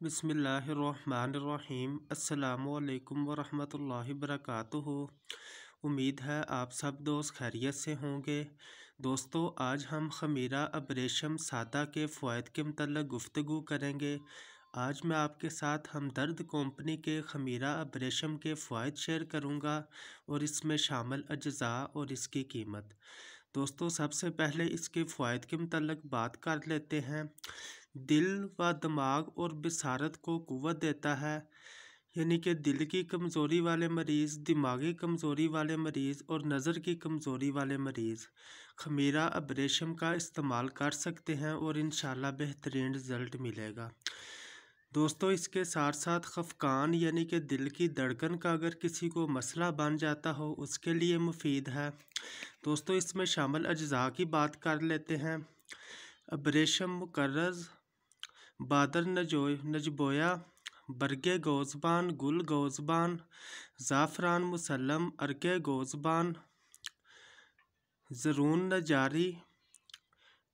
बिस्मिल्लाहिर्रहमानिर्रहीम अस्सलामुअलैकुम वरहमतुल्लाहि वबरकातुहू। उम्मीद है आप सब दोस्त खैरियत से होंगे। दोस्तों, आज हम ख़मीरा अब्रेशम सादा के फ़वाइद के मतलब गुफ्तगू करेंगे। आज मैं आपके साथ हमदर्द कंपनी के ख़मीरा अब्रेशम के फ़वाइद शेयर करूंगा और इसमें शामिल अज्ज़ा और इसकी कीमत। दोस्तों, सबसे पहले इसके फ़वाइद के मतलब बात कर लेते हैं। दिल व दिमाग और बसारत को क़ुव्वत देता है, यानी कि दिल की कमज़ोरी वाले मरीज़, दिमागी कमज़ोरी वाले मरीज़ और नज़र की कमज़ोरी वाले मरीज़ ख़मीरा अब्रेशम का इस्तेमाल कर सकते हैं और इंशाल्लाह बेहतरीन रिज़ल्ट मिलेगा। दोस्तों, इसके साथ साथ खफकान यानी कि दिल की धड़कन का अगर किसी को मसला बन जाता हो उसके लिए मुफीद है। दोस्तों, इसमें शामिल अज्ज़ा की बात कर लेते हैं। अब्रेशम मुकर्रज़, बादर नजबोया, बरगे गोज़बान, गुल गोज़बान, ज़ाफ़रान मुसल्लम, अरके गोज़बान, ज़रून नजारी,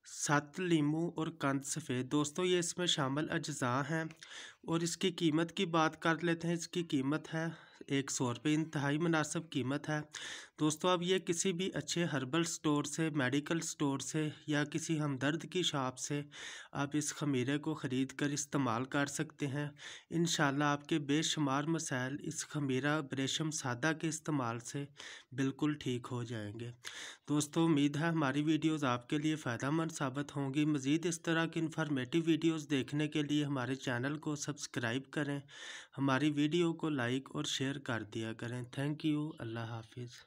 सत लीमू और कंद सफ़ेद। दोस्तों, ये इसमें शामिल अज्ज़ा हैं और इसकी कीमत की बात कर लेते हैं। इसकी कीमत है 100 रुपये, इंतहाई मुनासिब कीमत है। दोस्तों, अब ये किसी भी अच्छे हर्बल स्टोर से, मेडिकल स्टोर से या किसी हमदर्द की शॉप से आप इस ख़मीरे को ख़रीद कर इस्तेमाल कर सकते हैं। इंशाल्लाह आपके बेशुमार मसाइल इस ख़मीरा अब्रेशम सादा के इस्तेमाल से बिल्कुल ठीक हो जाएंगे। दोस्तों, उम्मीद है हमारी वीडियोज़ आपके लिए फ़ायदेमंद साबित होंगी। मज़ीद इस तरह की इन्फॉर्मेटिव वीडियोज़ देखने के लिए हमारे चैनल को सब्सक्राइब करें, हमारी वीडियो को लाइक और शेयर कर दिया करें। Thank you. अल्लाह हाफिज़।